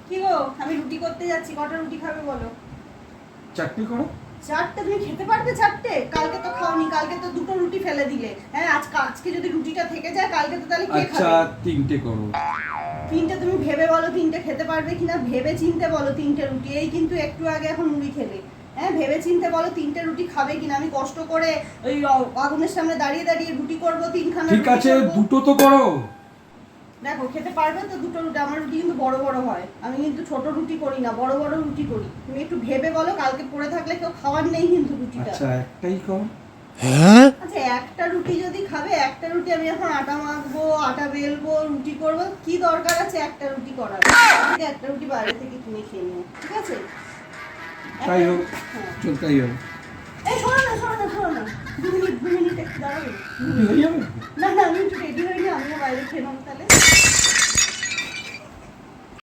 কি গো, আমি রুটি করতে যাচ্ছি, কটা রুটি খাবে বলো? 4টে করো। 4টে? তুমি খেতে পারবে 4টে? কালকে তো খাওনি, কালকে তো 2টো রুটি ফেলে দিলে। হ্যাঁ, আজকে যদি রুটিটা থেকে যায় কালকে তো তাহলে কে আচ্ছা খাবে? 3টে করো। 3টে তুমি ভেবে বলো 3টে খেতে পারবে কিনা, ভেবে চিনতে বলো 3টে রুটি। এই কিন্তু একটু আগে এখন মুড়ি খেলে। হ্যাঁ, ভেবে চিনতে বলো 3টে রুটি খাবে কিনা। আমি কষ্ট করে ওই আগুনের সামনে দাঁড়িয়ে দাঁড়িয়ে রুটি করবো, 3খানা ঠিক রুটি আছে, করবো। 2টো তো করো। দেখো, খেতে পারবে তো 2টো রুটি? আমার রুটি কিন্তু বড় বড় হয়, আমি কিন্তু ছোট রুটি করি না, বড় বড় রুটি করি। তুমি একটু ভেবে বলো, কালকে পড়ে থাকলে কেউ খাওয়ার নেই কিন্তু রুটিটা। আচ্ছা একটাই করো। আচ্ছা, একটা রুটি যদি খাবে, একটা রুটি আমি এখন আটা মাখবো, আটা বেলবো, রুটি করবো, কি দরকার আছে একটা রুটি করার? একটা রুটি বাইরে থেকে কিনে খেয়ে নিও, ঠিক আছে? তাই হোক, হ্যাঁ। চল তাই হোক। এই শোনো না, শোনো না, শোনো না, 2 মিনিট একটু দাঁড়াবে। হয়ে যাবে। না না, আমি একটু রেডি হইনি, আমিও বাইরে খেলাম তাহলে।